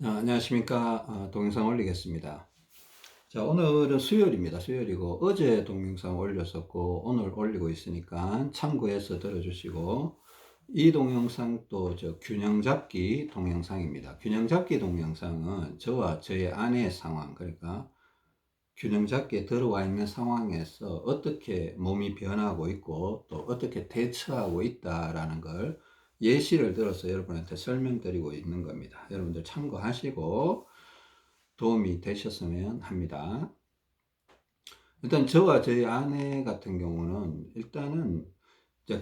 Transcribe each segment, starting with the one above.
자, 안녕하십니까. 동영상 올리겠습니다. 자, 오늘은 수요일입니다. 수요일이고, 어제 동영상 올렸었고, 오늘 올리고 있으니까 참고해서 들어주시고, 이 동영상 또 균형 잡기 동영상입니다. 균형 잡기 동영상은 저와 저의 아내의 상황, 그러니까 균형 잡기에 들어와 있는 상황에서 어떻게 몸이 변하고 있고, 또 어떻게 대처하고 있다라는 걸 예시를 들어서 여러분한테 설명드리고 있는 겁니다. 여러분들 참고하시고 도움이 되셨으면 합니다. 일단 저와 저희 아내 같은 경우는 일단은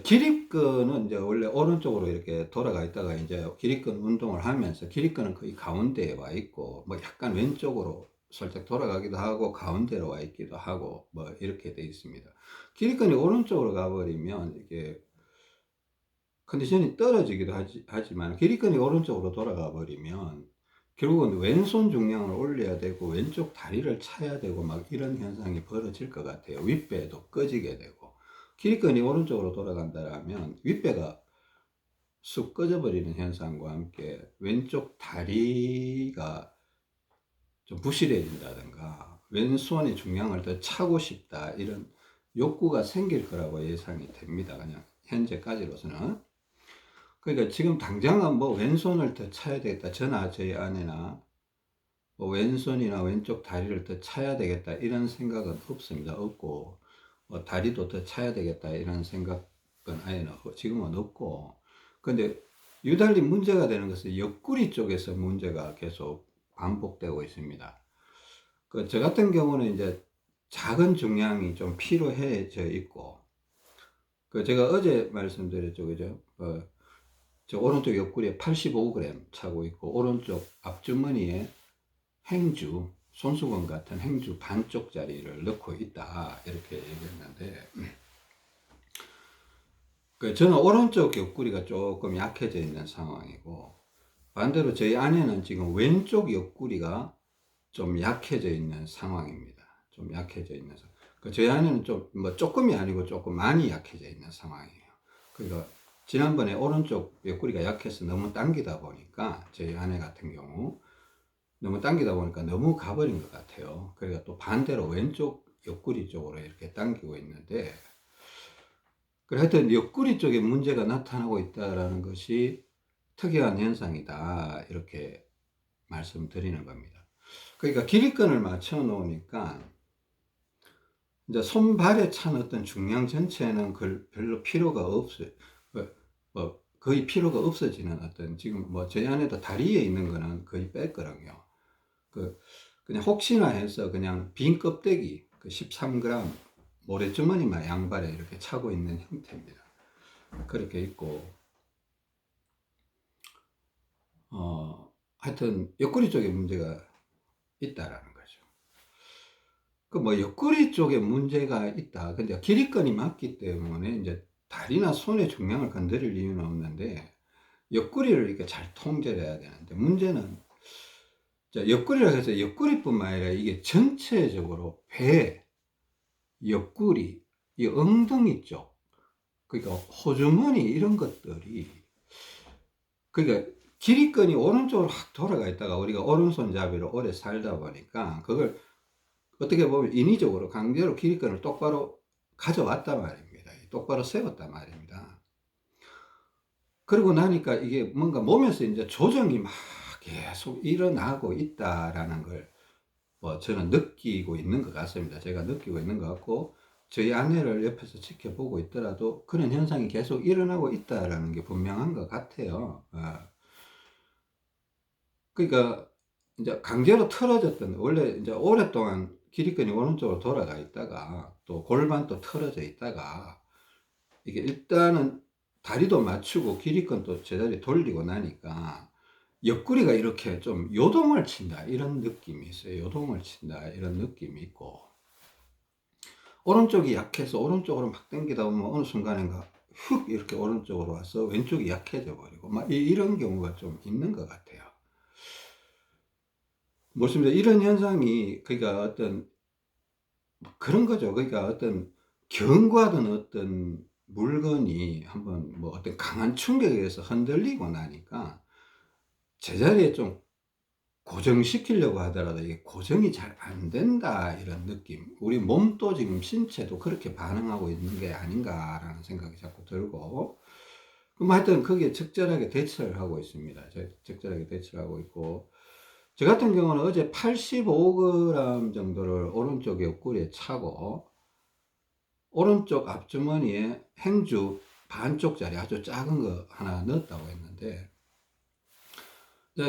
기립근은 이제 원래 오른쪽으로 이렇게 돌아가 있다가 이제 기립근 운동을 하면서 기립근은 거의 가운데에 와 있고 뭐 약간 왼쪽으로 살짝 돌아가기도 하고 가운데로 와 있기도 하고 뭐 이렇게 돼 있습니다. 기립근이 오른쪽으로 가버리면 이게 컨디션이 떨어지기도 하지만 기립근이 오른쪽으로 돌아가 버리면 결국은 왼손 중량을 올려야 되고 왼쪽 다리를 차야 되고 막 이런 현상이 벌어질 것 같아요. 윗배도 꺼지게 되고 기립근이 오른쪽으로 돌아간다면 윗배가 쑥 꺼져버리는 현상과 함께 왼쪽 다리가 좀 부실해진다든가 왼손의 중량을 더 차고 싶다 이런 욕구가 생길 거라고 예상이 됩니다. 그냥 현재까지로서는. 그러니까 지금 당장은 뭐 왼손을 더 차야 되겠다. 저나 저희 아내나 뭐 왼손이나 왼쪽 다리를 더 차야 되겠다. 이런 생각은 없습니다. 없고, 다리도 더 차야 되겠다. 이런 생각은 아예 지금은 없고. 근데 유달리 문제가 되는 것은 옆구리 쪽에서 문제가 계속 반복되고 있습니다. 저 같은 경우는 이제 작은 중량이 좀 필요해져 있고, 제가 어제 말씀드렸죠. 그죠? 저 오른쪽 옆구리에 85g 차고 있고 오른쪽 앞주머니에 행주, 손수건 같은 행주 반쪽짜리를 넣고 있다 이렇게 얘기했는데 저는 오른쪽 옆구리가 조금 약해져 있는 상황이고 반대로 저희 아내는 지금 왼쪽 옆구리가 좀 약해져 있는 상황입니다. 좀 약해져 있는 상황. 저희 아내는 좀 뭐 조금이 아니고 조금 많이 약해져 있는 상황이에요. 그러니까 지난번에 오른쪽 옆구리가 약해서 너무 당기다 보니까 저희 아내 같은 경우 너무 당기다 보니까 너무 가버린 것 같아요. 그러니까 또 반대로 왼쪽 옆구리 쪽으로 이렇게 당기고 있는데 그래 하여튼 옆구리 쪽에 문제가 나타나고 있다라는 것이 특이한 현상이다 이렇게 말씀드리는 겁니다. 그러니까 기립근을 맞춰 놓으니까 이제 손발에 찬 어떤 중량 전체는 별로 필요가 없어요. 거의 필요가 없어지는 어떤 지금 뭐 저희 안에도 다리에 있는 거는 거의 뺐거든요. 그냥 혹시나 해서 그냥 빈 껍데기 13g 모래주머니만 양발에 이렇게 차고 있는 형태입니다. 그렇게 있고 하여튼 옆구리 쪽에 문제가 있다라는 거죠. 뭐 옆구리 쪽에 문제가 있다. 근데 기립근이 맞기 때문에 이제 다리나 손의 중량을 건드릴 이유는 없는데 옆구리를 이렇게 잘 통제를 해야 되는데 문제는 옆구리라 해서 옆구리뿐만 아니라 이게 전체적으로 배, 옆구리, 이 엉덩이 쪽, 그러니까 호주머니 이런 것들이 그러니까 기립근이 오른쪽으로 확 돌아가 있다가 우리가 오른손잡이로 오래 살다 보니까 그걸 어떻게 보면 인위적으로 강제로 기립근을 똑바로 가져왔단 말입니다. 똑바로 세웠단 말입니다. 그러고 나니까 이게 뭔가 몸에서 이제 조정이 막 계속 일어나고 있다라는 걸 저는 느끼고 있는 것 같습니다. 제가 느끼고 있는 것 같고 저희 아내를 옆에서 지켜보고 있더라도 그런 현상이 계속 일어나고 있다라는 게 분명한 것 같아요. 그러니까 이제 강제로 틀어졌던 원래 이제 오랫동안 기립근이 오른쪽으로 돌아가 있다가 또 골반도 틀어져 있다가 이게 일단은 다리도 맞추고 기립근도 제자리 돌리고 나니까 옆구리가 이렇게 좀 요동을 친다 이런 느낌이 있어요. 요동을 친다 이런 느낌이 있고 오른쪽이 약해서 오른쪽으로 막 당기다 보면 어느 순간인가 훅 이렇게 오른쪽으로 와서 왼쪽이 약해져 버리고 막 이런 경우가 좀 있는 것 같아요. 뭐습니다. 이런 현상이 그러니까 어떤 그런 거죠. 그러니까 어떤 견고하던 어떤 물건이 한번 뭐 어떤 강한 충격에 의해서 흔들리고 나니까 제자리에 좀 고정시키려고 하더라도 이게 고정이 잘 안 된다 이런 느낌. 우리 몸도 지금 신체도 그렇게 반응하고 있는 게 아닌가라는 생각이 자꾸 들고, 그럼 하여튼 거기에 적절하게 대처를 하고 있습니다. 적절하게 대처를 하고 있고, 저 같은 경우는 어제 85g 정도를 오른쪽 옆구리에 차고 오른쪽 앞주머니에 행주 반쪽짜리 아주 작은 거 하나 넣었다고 했는데,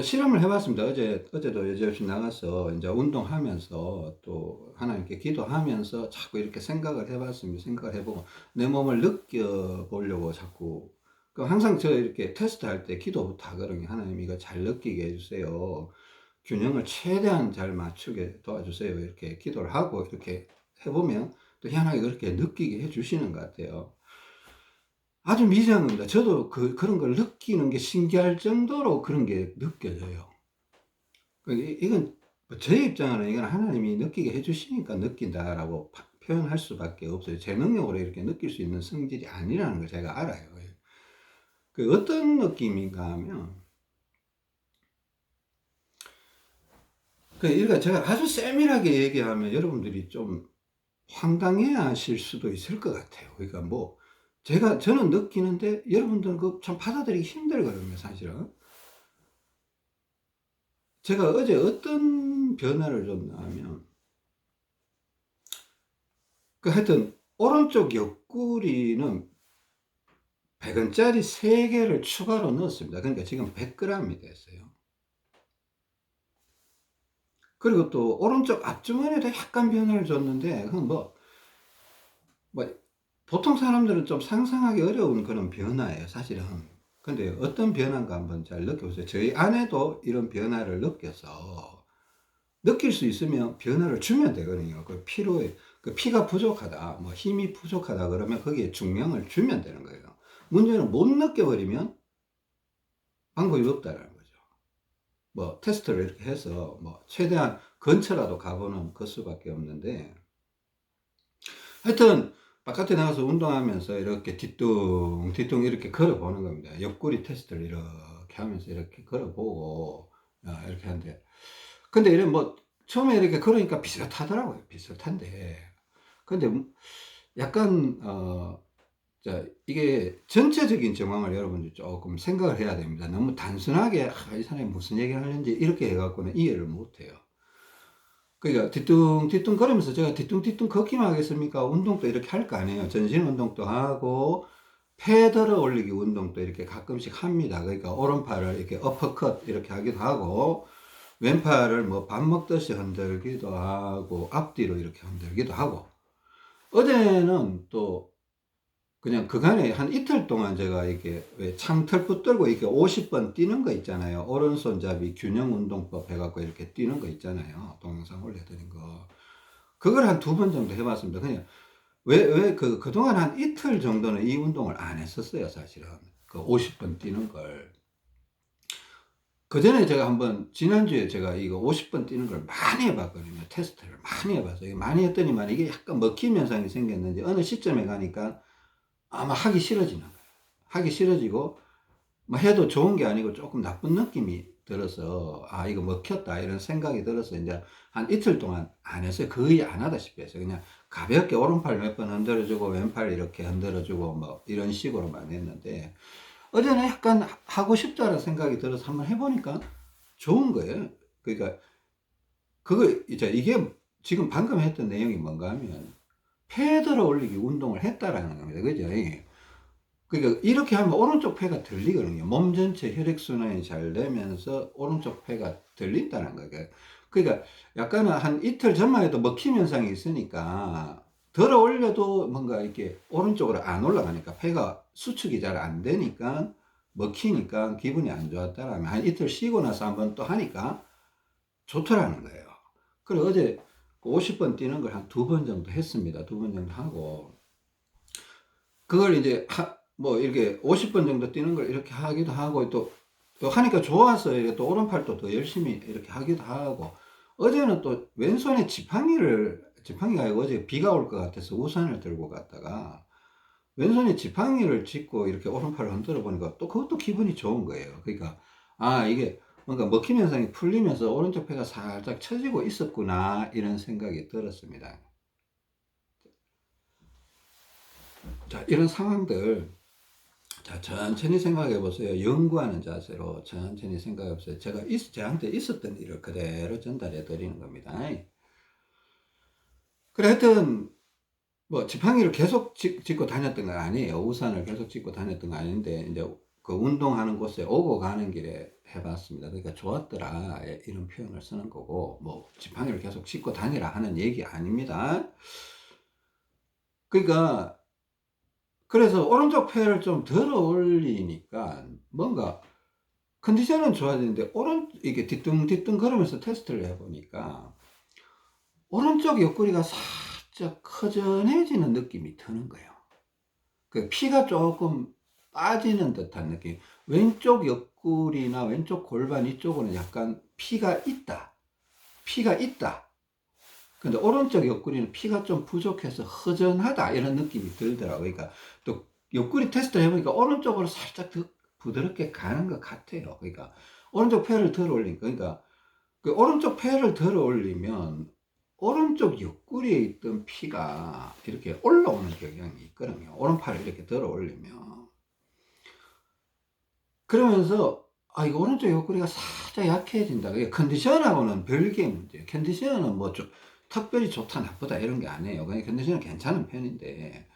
실험을 해봤습니다. 어제도 여지없이 나가서 이제 운동하면서 또 하나님께 기도하면서 자꾸 이렇게 생각을 해봤습니다. 생각을 해보고 내 몸을 느껴보려고 자꾸, 항상 저 이렇게 테스트 할 때 기도부터 하거든요. 하나님 이거 잘 느끼게 해주세요. 균형을 최대한 잘 맞추게 도와주세요. 이렇게 기도를 하고 이렇게 해보면 또 희한하게 그렇게 느끼게 해주시는 것 같아요. 아주 미세한 겁니다. 저도 그런 걸 느끼는 게 신기할 정도로 그런 게 느껴져요. 이건 제 입장은 이건 하나님이 느끼게 해주시니까 느낀다라고 표현할 수밖에 없어요. 제 능력으로 이렇게 느낄 수 있는 성질이 아니라는 걸 제가 알아요. 어떤 느낌인가 하면, 그러니까 제가 아주 세밀하게 얘기하면 여러분들이 좀 황당해 하실 수도 있을 것 같아요. 그러니까 저는 느끼는데 여러분들은 참 받아들이기 힘들거든요, 사실은. 제가 어제 어떤 변화를 줬냐면, 하여튼, 오른쪽 옆구리는 100원짜리 3개를 추가로 넣었습니다. 그러니까 지금 100g이 됐어요. 그리고 또 오른쪽 앞주머니에도 약간 변화를 줬는데, 그건 보통 사람들은 좀 상상하기 어려운 그런 변화예요, 사실은. 근데 어떤 변화인가 한번 잘 느껴보세요. 저희 아내도 이런 변화를 느껴서, 느낄 수 있으면 변화를 주면 되거든요. 피가 부족하다, 힘이 부족하다 그러면 거기에 중량을 주면 되는 거예요. 문제는 못 느껴버리면 방법이 없다는 거죠. 테스트를 이렇게 해서 최대한 근처라도 가보는 그 수밖에 없는데, 하여튼 바깥에 나가서 운동하면서 이렇게 뒤뚱뒤뚱 이렇게 걸어보는 겁니다. 옆구리 테스트를 이렇게 하면서 이렇게 걸어보고, 이렇게 하는데, 근데 처음에 이렇게 걸으니까 비슷하더라고요. 비슷한데, 근데 약간 자, 이게 전체적인 정황을 여러분들 조금 생각을 해야 됩니다. 너무 단순하게 이 사람이 무슨 얘기를 하는지 이렇게 해갖고는 이해를 못해요. 그러니까 뒤뚱뒤뚱 걸으면서 제가 뒤뚱뒤뚱 걷기만 하겠습니까? 운동도 이렇게 할 거 아니에요. 전신 운동도 하고 페더러 올리기 운동도 이렇게 가끔씩 합니다. 그러니까 오른팔을 이렇게 어퍼컷 이렇게 하기도 하고, 왼팔을 밥 먹듯이 흔들기도 하고, 앞뒤로 이렇게 흔들기도 하고. 어제는 또 그냥 그간에 한 이틀 동안 제가 이렇게 왜 창틀 붙들고 이렇게 50번 뛰는 거 있잖아요. 오른손잡이 균형 운동법 해갖고 이렇게 뛰는 거 있잖아요. 동영상 올려드린 거. 그걸 한 2번 정도 해봤습니다. 그냥 그동안 한 이틀 정도는 이 운동을 안 했었어요, 사실은. 50번 뛰는 걸. 그 전에 제가 지난주에 제가 이거 50번 뛰는 걸 많이 해봤거든요. 테스트를 많이 해봐서. 많이 했더니만 이게 약간 먹힘 현상이 생겼는지 어느 시점에 가니까 아마 하기 싫어지는 거예요. 하기 싫어지고, 해도 좋은 게 아니고 조금 나쁜 느낌이 들어서, 이거 먹혔다, 이런 생각이 들어서, 이제 한 이틀 동안 안 했어요. 거의 안 하다시피 했어요. 그냥 가볍게 오른팔 몇 번 흔들어주고, 왼팔 이렇게 흔들어주고, 이런 식으로만 했는데, 어제는 약간 하고 싶다는 생각이 들어서 한번 해보니까 좋은 거예요. 그러니까, 이게 지금 방금 했던 내용이 뭔가 하면, 패드를 올리기 운동을 했다라는 겁니다. 그죠? 그러니까 이렇게 하면 오른쪽 폐가 들리거든요. 몸 전체 혈액순환이 잘 되면서 오른쪽 폐가 들린다는 거예요. 그러니까 약간은 한 이틀 전만 해도 먹힘 현상이 있으니까 들어 올려도 뭔가 이렇게 오른쪽으로 안 올라가니까 폐가 수축이 잘 안 되니까 먹히니까 기분이 안 좋았다라면 한 이틀 쉬고 나서 한번 또 하니까 좋더라는 거예요. 그리고 어제 50번 뛰는 걸 한 2번 정도 했습니다. 2번 정도 하고, 그걸 이제 이렇게 50번 정도 뛰는 걸 이렇게 하기도 하고, 또 하니까 좋아서 또 오른팔도 더 열심히 이렇게 하기도 하고, 어제는 또 왼손에 지팡이가 아니고 어제 비가 올 것 같아서 우산을 들고 갔다가 왼손에 지팡이를 짚고 이렇게 오른팔을 흔들어 보니까 또 그것도 기분이 좋은 거예요. 그러니까 이게 뭔가 먹힘 현상이 풀리면서 오른쪽 폐가 살짝 처지고 있었구나 이런 생각이 들었습니다. 자, 이런 상황들 자, 천천히 생각해 보세요. 연구하는 자세로 천천히 생각해 보세요. 저한테 있었던 일을 그대로 전달해 드리는 겁니다. 그래, 하여튼, 뭐, 지팡이를 계속 짚고 다녔던 건 아니에요. 우산을 계속 짚고 다녔던 건 아닌데, 이제 그 운동하는 곳에 오고 가는 길에 해봤습니다. 그러니까 좋았더라. 이런 표현을 쓰는 거고, 뭐, 지팡이를 계속 짚고 다니라 하는 얘기 아닙니다. 그러니까, 그래서 오른쪽 폐를 좀 덜어 올리니까 뭔가 컨디션은 좋아지는데 이게 뒤뚱뒤뚱 걸으면서 테스트를 해보니까 오른쪽 옆구리가 살짝 허전해지는 느낌이 드는 거예요. 그 피가 조금 빠지는 듯한 느낌. 왼쪽 옆구리나 왼쪽 골반 이쪽은 약간 피가 있다. 피가 있다. 근데 오른쪽 옆구리는 피가 좀 부족해서 허전하다 이런 느낌이 들더라고요. 그러니까 또 옆구리 테스트를 해보니까 오른쪽으로 살짝 더 부드럽게 가는 것 같아요. 그러니까 오른쪽 폐를 들어 올리니까 그러니까 그 오른쪽 폐를 들어 올리면 오른쪽 옆구리에 있던 피가 이렇게 올라오는 경향이 있거든요. 오른팔을 이렇게 들어 올리면 그러면서 이거 오른쪽 옆구리가 살짝 약해진다. 그게 컨디션하고는 별개의 문제예요. 컨디션은 뭐 좀 특별히 좋다 나쁘다 이런 게 아니에요. 그냥 컨디션은 괜찮은 편인데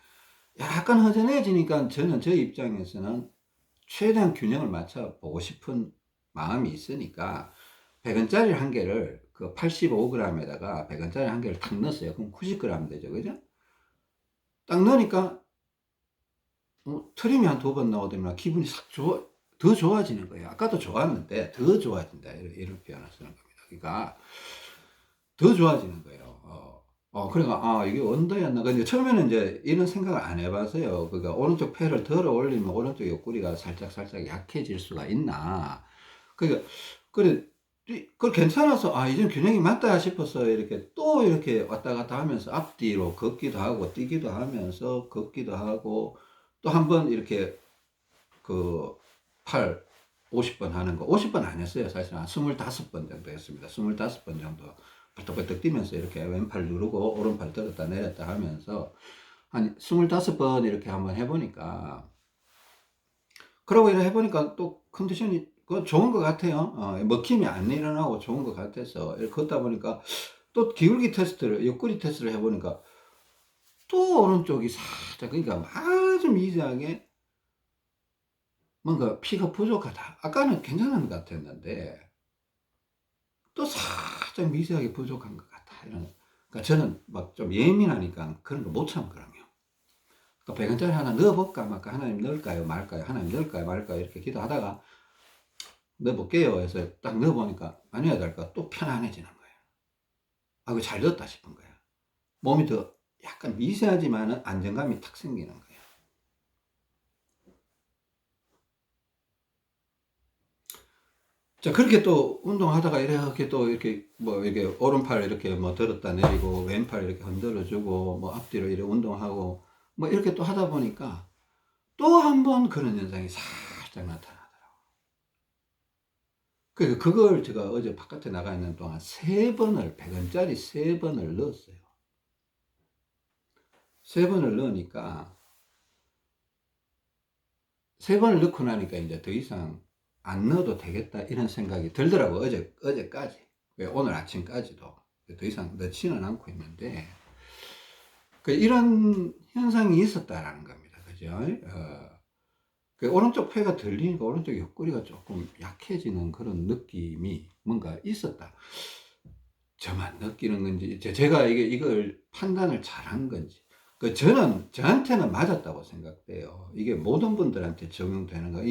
약간 허전해지니까 저는 제 입장에서는 최대한 균형을 맞춰 보고 싶은 마음이 있으니까 100원짜리 한 개를 그 85g에다가 100원짜리 한 개를 탁 넣었어요. 그럼 90g 되죠. 그죠? 딱 넣으니까 트림이 한 2번 나오더니 기분이 더 좋아지는 거예요. 아까도 좋았는데 더 좋아진다. 이런 표현을 쓰는 겁니다. 그러니까 더 좋아지는 거예요. 그러니까 이게 언더였나. 근데 처음에는 이제 이런 생각을 안 해봐서요. 그러니까 오른쪽 폐를 들어 올리면 오른쪽 옆구리가 살짝 약해질 수가 있나. 그러니까 그래 그 괜찮아서 이제 균형이 맞다 싶어서 이렇게 또 이렇게 왔다 갔다 하면서 앞뒤로 걷기도 하고 뛰기도 하면서 걷기도 하고 또 한 번 이렇게 그 팔 50번 하는 거 50번 안 했어요. 사실 한 25번 정도 했습니다. 25번 정도 벌떡벌떡 뛰면서 이렇게 왼팔 누르고 오른팔 들었다 내렸다 하면서 한 25번 이렇게 한번 해보니까 그러고 이렇게 해보니까 또 컨디션이 좋은 것 같아요. 먹힘이 안 일어나고 좋은 것 같아서 이렇게 걷다 보니까 또 기울기 테스트를 옆구리 테스트를 해보니까 또 오른쪽이 살짝 그러니까 아주 미세하게 뭔가 피가 부족하다. 아까는 괜찮은 것 같았는데 또 살짝 미세하게 부족한 것 같아. 그러니까 저는 막 좀 예민하니까 그런 거 못 참거든요. 그 100원짜리 하나 넣어볼까 말까, 하나님 넣을까요 말까요, 하나님 넣을까요 말까요 이렇게 기도하다가 넣어볼게요 해서 딱 넣어보니까 아니야 될까 또 편안해지는 거예요. 이거 잘 넣었다 싶은 거예요. 몸이 더 약간 미세하지만 안정감이 탁 생기는 거예요. 자, 그렇게 또 운동하다가 이렇게 또 이렇게 뭐 이렇게 오른팔 이렇게 뭐 들었다 내리고 왼팔 이렇게 흔들어 주고 뭐 앞뒤로 이렇게 운동하고 뭐 이렇게 또 하다 보니까 또 한 번 그런 현상이 살짝 나타나더라고요. 그래서 그걸 제가 어제 바깥에 나가 있는 동안 100원짜리 3번을 넣었어요. 3번을 넣으니까 3번을 넣고 나니까 이제 더 이상 안 넣어도 되겠다 이런 생각이 들더라고요. 어제까지. 오늘 아침까지도. 더 이상 넣지는 않고 있는데, 이런 현상이 있었다라는 겁니다. 그죠? 오른쪽 폐가 들리니까 오른쪽 옆구리가 조금 약해지는 그런 느낌이 뭔가 있었다. 저만 느끼는 건지, 제가 이걸 판단을 잘한 건지. 저한테는 맞았다고 생각돼요. 이게 모든 분들한테 적용되는 거.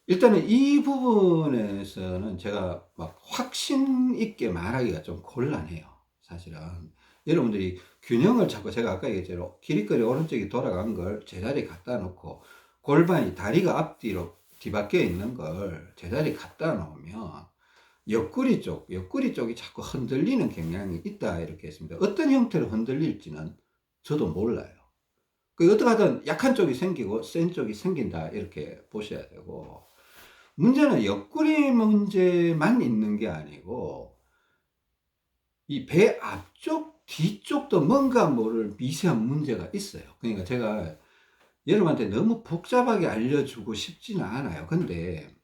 일단은 이 부분에서는 제가 막 확신 있게 말하기가 좀 곤란해요. 사실은. 여러분들이 균형을 잡고 제가 아까 얘기했죠. 기립거리 오른쪽이 돌아간 걸 제자리에 갖다 놓고 골반이 다리가 앞뒤로 뒤바뀌어 있는 걸 제자리에 갖다 놓으면 옆구리 쪽이 자꾸 흔들리는 경향이 있다 이렇게 했습니다. 어떤 형태로 흔들릴지는 저도 몰라요. 어떻게 하든 약한 쪽이 생기고 센 쪽이 생긴다 이렇게 보셔야 되고 문제는 옆구리 문제만 있는 게 아니고 이 배 앞쪽 뒤쪽도 뭔가 모를 미세한 문제가 있어요. 그러니까 제가 여러분한테 너무 복잡하게 알려주고 싶지는 않아요. 근데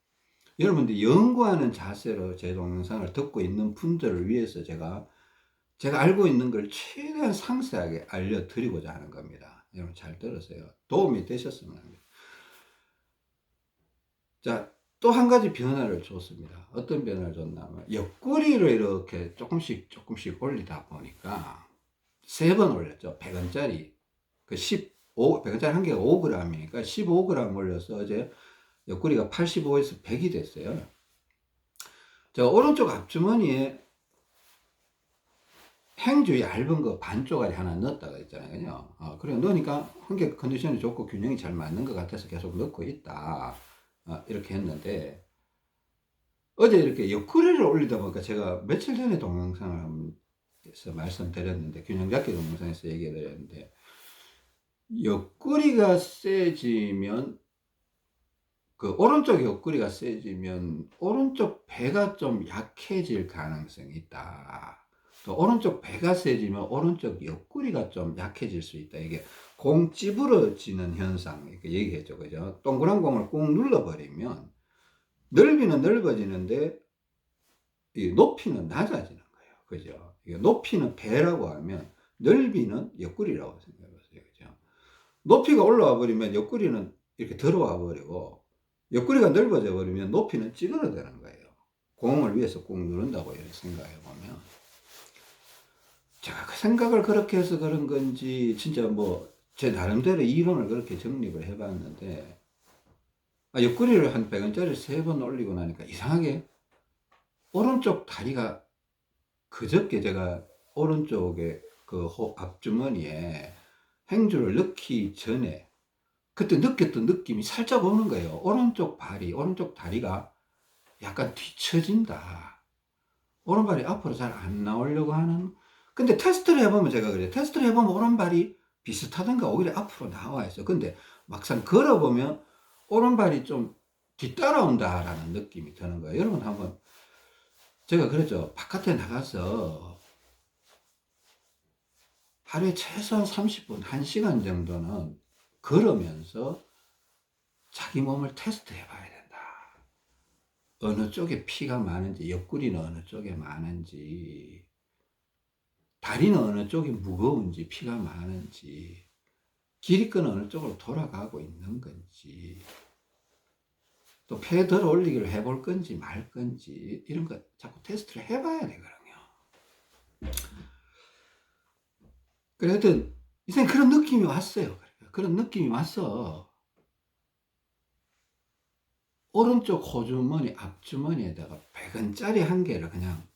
여러분들 연구하는 자세로 제 동영상을 듣고 있는 분들을 위해서 제가 알고 있는 걸 최대한 상세하게 알려드리고자 하는 겁니다. 여러분 잘 들으세요. 도움이 되셨으면 합니다. 자, 또 한 가지 변화를 줬습니다. 어떤 변화를 줬냐면 옆구리를 이렇게 조금씩 올리다 보니까 3번 올렸죠. 100원짜리 그 100원짜리 한 개가 5g이니까 15g 올려서 어제 옆구리가 85에서 100이 됐어요. 자, 오른쪽 앞주머니에 행주 얇은 거 반쪽짜리 하나 넣었다가 있잖아요. 그래 넣으니까 한 개 컨디션이 좋고 균형이 잘 맞는 것 같아서 계속 넣고 있다. 이렇게 했는데 어제 이렇게 옆구리를 올리다 보니까 제가 며칠 전에 동영상을 해서 말씀드렸는데 균형 잡기 동영상에서 얘기해 드렸는데 옆구리가 세지면 그 오른쪽 옆구리가 세지면 오른쪽 배가 좀 약해질 가능성이 있다. 또 오른쪽 배가 세지면 오른쪽 옆구리가 좀 약해질 수 있다. 이게 공 찌부러지는 현상 이렇게 얘기했죠. 그죠? 동그란 공을 꾹 눌러버리면 넓이는 넓어지는데 이 높이는 낮아지는 거예요. 그죠? 이게 높이는 배라고 하면 넓이는 옆구리라고 생각해 보세요. 그죠? 높이가 올라와 버리면 옆구리는 이렇게 들어와 버리고 옆구리가 넓어져 버리면 높이는 찌그러드는 거예요. 공을 위에서 꾹 누른다고 생각해 보면. 제가 그 생각을 그렇게 해서 그런 건지 진짜 뭐 제 나름대로 이론을 그렇게 정립을 해 봤는데 옆구리를 한 100원짜리 3번 올리고 나니까 이상하게 오른쪽 다리가 그저께 제가 오른쪽에 그 앞주머니에 행주를 넣기 전에 그때 느꼈던 느낌이 살짝 오는 거예요. 오른쪽 다리가 약간 뒤처진다. 오른발이 앞으로 잘 안 나오려고 하는. 근데 테스트를 해보면 제가 그래요. 테스트를 해보면 오른발이 비슷하던가 오히려 앞으로 나와 있어. 근데 막상 걸어보면 오른발이 좀 뒤따라온다라는 느낌이 드는 거예요. 여러분 한번 제가 그랬죠. 바깥에 나가서 하루에 최소한 30분, 1시간 정도는 걸으면서 자기 몸을 테스트 해봐야 된다. 어느 쪽에 피가 많은지, 옆구리는 어느 쪽에 많은지, 다리는 어느 쪽이 무거운지, 피가 많은지, 기립근은 어느 쪽으로 돌아가고 있는 건지, 또 폐 들어 올리기를 해볼 건지 말 건지, 이런 거 자꾸 테스트를 해봐야 되거든요. 그래, 하여튼, 이제 그런 느낌이 왔어요. 그런 느낌이 왔어. 오른쪽 호주머니, 앞주머니에다가 100원짜리 한 개를 그냥,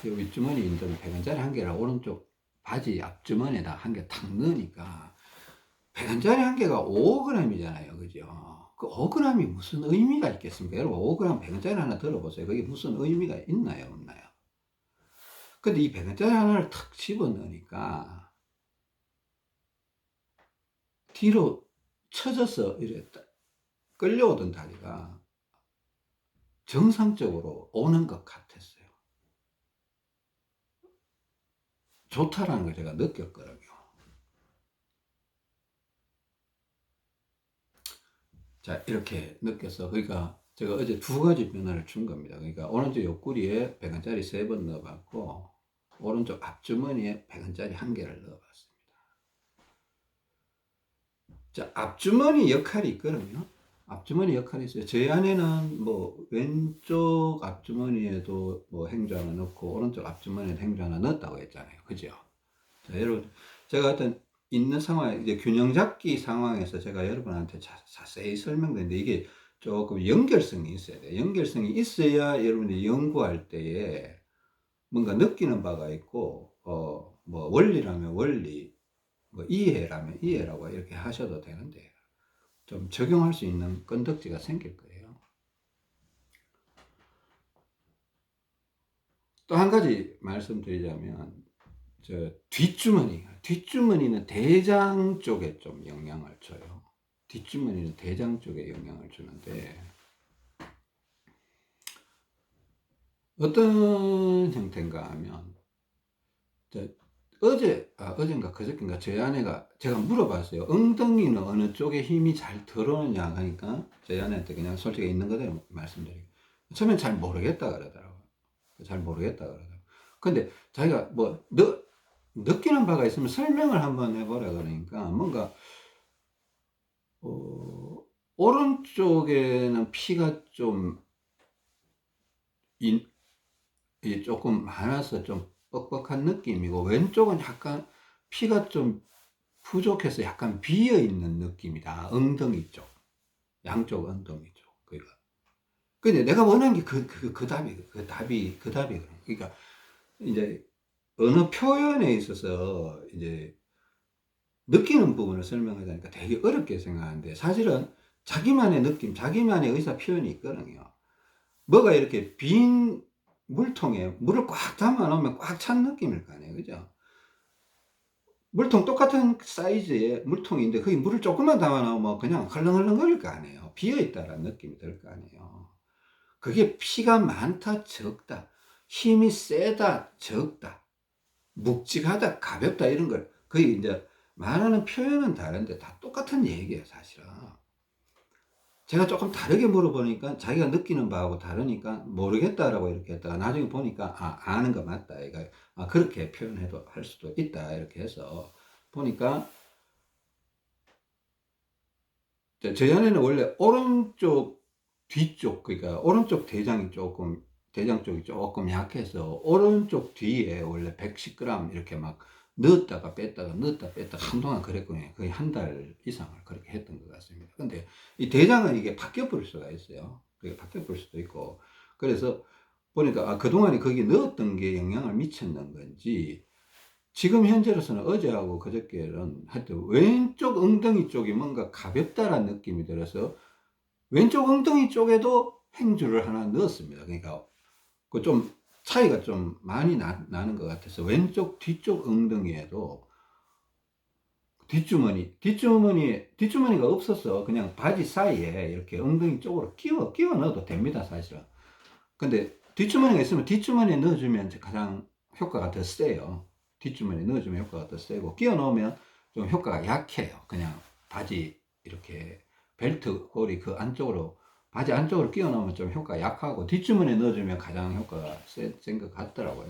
윗주머니 있는 100원짜리 한 개를 오른쪽 바지 앞주머니에다 한 개 탁 넣으니까, 100원짜리 한 개가 5g이잖아요. 그죠? 그 5g이 무슨 의미가 있겠습니까? 여러분, 5g 100원짜리 하나 들어보세요. 그게 무슨 의미가 있나요? 없나요? 근데 이 100원짜리 하나를 탁 집어 넣으니까, 뒤로 쳐져서 이래 끌려오던 다리가 정상적으로 오는 것 같았어요. 좋다라는 걸 제가 느꼈거든요. 자, 이렇게 느껴서, 그러니까 제가 어제 2가지 변화를 준 겁니다. 그러니까 오른쪽 옆구리에 100원짜리 3번 넣어봤고, 오른쪽 앞주머니에 100원짜리 한 개를 넣어봤습니다. 자, 앞주머니 역할이 있거든요. 앞주머니 역할이 있어요. 제 안에는 뭐 왼쪽 앞주머니에도 뭐 행주 하나 넣고 오른쪽 앞주머니에도 행주 하나 넣었다고 했잖아요. 그죠? 자, 여러분, 제가 어떤 있는 상황, 이제 균형 잡기 상황에서 제가 여러분한테 자세히 설명드리는데 이게 조금 연결성이 있어야 돼요. 연결성이 있어야 여러분이 연구할 때에 뭔가 느끼는 바가 있고, 뭐 원리라면 원리, 뭐 이해라면 이해라고 이렇게 하셔도 되는데 좀 적용할 수 있는 건덕지가 생길 거예요. 또 한 가지 말씀드리자면 저 뒷주머니는 대장 쪽에 좀 영향을 줘요. 뒷주머니는 대장 쪽에 영향을 주는데 어떤 형태인가 하면, 어젠가 그저께인가 저희 아내가, 제가 물어봤어요. 엉덩이는 어느 쪽에 힘이 잘 들어오느냐 하니까 저희 아내한테 그냥 솔직히 있는 그대로 말씀드리고, 처음엔 잘 모르겠다 그러더라고요. 잘 모르겠다 그러더라고요. 근데 자기가 뭐 느끼는 바가 있으면 설명을 한번 해보라 그러니까, 뭔가 오른쪽에는 피가 좀 조금 많아서 좀 뻑뻑한 느낌이고, 왼쪽은 약간 피가 좀 부족해서 약간 비어 있는 느낌이다. 엉덩이 쪽, 양쪽 엉덩이 쪽. 그러니까 근데 내가 원하는 게 그 답이 그러니까 이제 언어 표현에 있어서 이제 느끼는 부분을 설명하자니까 되게 어렵게 생각하는데, 사실은 자기만의 느낌, 자기만의 의사 표현이 있거든요. 뭐가 이렇게 빈 물통에 물을 꽉 담아 놓으면 꽉 찬 느낌일 거 아니에요. 그죠? 물통 똑같은 사이즈의 물통인데 거기 물을 조금만 담아 놓으면 그냥 헐렁헐렁거릴 거 아니에요. 비어 있다라는 느낌이 들 거 아니에요. 그게 피가 많다, 적다, 힘이 세다, 적다, 묵직하다, 가볍다, 이런 걸 거의 이제 말하는 표현은 다른데 다 똑같은 얘기예요, 사실은. 제가 조금 다르게 물어보니까 자기가 느끼는 바하고 다르니까 모르겠다라고 이렇게 했다가, 나중에 보니까 아는 거 맞다. 그러니까 그렇게 표현해도 할 수도 있다. 이렇게 해서 보니까, 저희 아내는 원래 오른쪽 뒤쪽, 그러니까 오른쪽 대장 쪽이 조금 약해서 오른쪽 뒤에 원래 110g 이렇게 막 넣었다가 뺐다가 넣었다 뺐다가 한동안 그랬거든요. 거의 한 달 이상을 그렇게 했던 것 같습니다. 근데 이 대장은 이게 바뀌어 버릴 수가 있어요. 그게 바뀌어 버릴 수도 있고, 그래서 보니까 그동안에 거기 넣었던 게 영향을 미쳤는 건지, 지금 현재로서는 어제하고 그저께는 하여튼 왼쪽 엉덩이 쪽이 뭔가 가볍다라는 느낌이 들어서 왼쪽 엉덩이 쪽에도 행주를 하나 넣었습니다. 그러니까 그 좀 차이가 좀 많이 나는 것 같아서, 왼쪽 뒤쪽 엉덩이에도 뒷주머니가 없어서 그냥 바지 사이에 이렇게 엉덩이 쪽으로 끼워 넣어도 됩니다, 사실은. 근데 뒷주머니가 있으면 뒷주머니에 넣어주면 가장 효과가 더 세요. 뒷주머니에 넣어주면 효과가 더 세고, 끼워 넣으면 좀 효과가 약해요. 그냥 바지 이렇게 벨트 고리 그 안쪽으로, 바지 안쪽으로 끼워 넣으면 좀 효과가 약하고, 뒷주머니에 넣어주면 가장 효과가 센 것 같더라고요.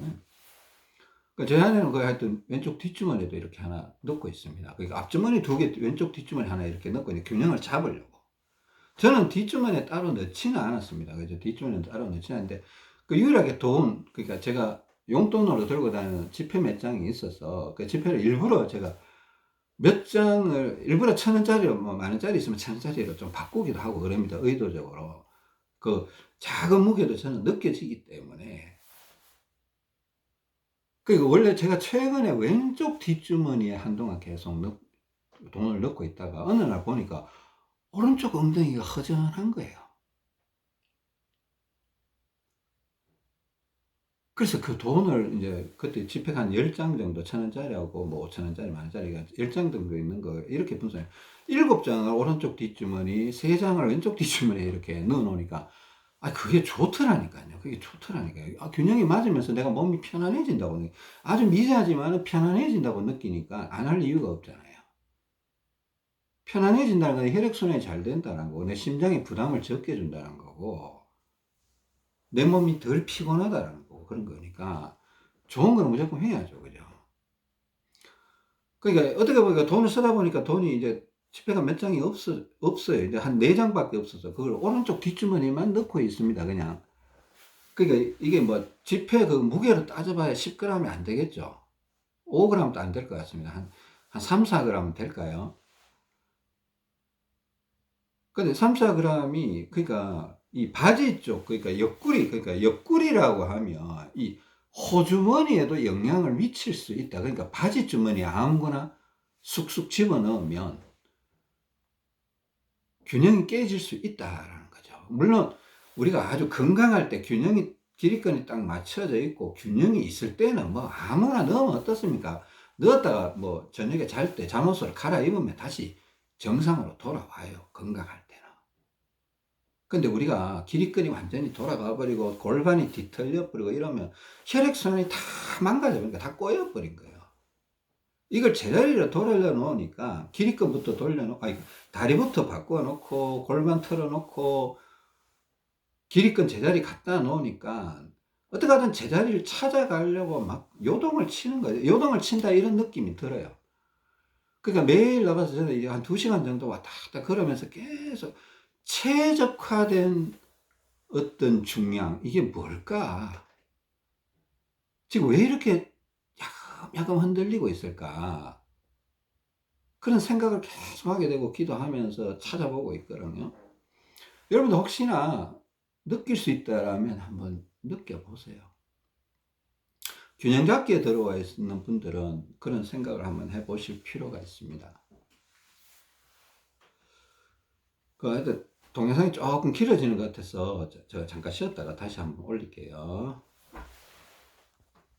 그러니까 저희 아내는 그 하여튼 왼쪽 뒷주머니에도 이렇게 하나 넣고 있습니다. 그러니까 앞주머니 두 개, 왼쪽 뒷주머니 하나 이렇게 넣고 있는, 균형을 잡으려고. 저는 뒷주머니에 따로 넣지는 않았습니다. 그죠? 뒷주머니에 따로 넣지는 않는데, 그 유일하게 그러니까 제가 용돈으로 들고 다니는 지폐 몇 장이 있어서, 그 지폐를 일부러 제가 몇 장을 일부러 1,000원짜리로, 뭐 만원짜리 있으면 1,000원짜리로 좀 바꾸기도 하고 그럽니다. 의도적으로. 그 작은 무게도 저는 느껴지기 때문에. 그리고 원래 제가 최근에 왼쪽 뒷주머니에 한동안 계속 돈을 넣고 있다가 어느 날 보니까 오른쪽 엉덩이가 허전한 거예요. 그래서 그 돈을 이제 그때 지폐가 한 10장 정도, 1,000원짜리하고 뭐 5,000원짜리, 만원짜리가 10장 정도 있는 거 이렇게 분산해. 7장을 오른쪽 뒷주머니, 3장을 왼쪽 뒷주머니에 이렇게 넣어 놓으니까, 그게 좋더라니까요. 그게 좋더라니까요. 균형이 맞으면서 내가 몸이 편안해진다고, 아주 미세하지만 편안해진다고 느끼니까 안 할 이유가 없잖아요. 편안해진다는 건 혈액순환이 잘 된다는 거고, 내 심장에 부담을 적게 준다는 거고, 내 몸이 덜 피곤하다는 거고, 그런 거니까 좋은 거는 무조건 해야죠. 그죠? 그러니까 어떻게 보니까 돈을 쓰다 보니까 돈이 이제 지폐가 몇 장이 없어요. 이제 한 4장밖에 없어서 그걸 오른쪽 뒷주머니만 넣고 있습니다. 그냥. 그러니까 이게 뭐 지폐 그 무게로 따져봐야 10g이 안 되겠죠. 5g도 안 될 것 같습니다. 한 3, 4g 될까요? 근데 3, 4g이, 그러니까 이 바지 쪽, 그러니까 옆구리라고 하면 이 호주머니에도 영향을 미칠 수 있다. 그러니까 바지 주머니에 아무거나 쑥쑥 집어넣으면 균형이 깨질 수 있다라는 거죠. 물론 우리가 아주 건강할 때 균형이, 기립근이 딱 맞춰져 있고 균형이 있을 때는 뭐 아무나 넣으면 어떻습니까? 넣었다가 뭐 저녁에 잘 때 잠옷을 갈아입으면 다시 정상으로 돌아와요. 건강할 때는. 근데 우리가 기립근이 완전히 돌아가 버리고 골반이 뒤틀려 버리고 이러면 혈액순환이 다 망가져 버리니까 다 꼬여 버린 거예요. 이걸 제자리로 돌려 놓으니까 기립근부터 돌려 놓고 아니 다리부터 바꿔 놓고 골반 틀어 놓고 기립근 제자리 갖다 놓으니까 어떻게든 제자리를 찾아가려고 막 요동을 치는 거예요. 요동을 친다 이런 느낌이 들어요. 그러니까 매일 나가서 저는 이제 한 2시간 정도 왔다 갔다 걸으면서 계속 최적화된 어떤 중량, 이게 뭘까? 지금 왜 이렇게 야금야금 흔들리고 있을까? 그런 생각을 계속 하게 되고 기도하면서 찾아보고 있거든요. 여러분도 혹시나 느낄 수 있다라면 한번 느껴보세요. 균형 잡기에 들어와 있는 분들은 그런 생각을 한번 해보실 필요가 있습니다. 동영상이 조금 길어지는 것 같아서 저 잠깐 쉬었다가 다시 한번 올릴게요.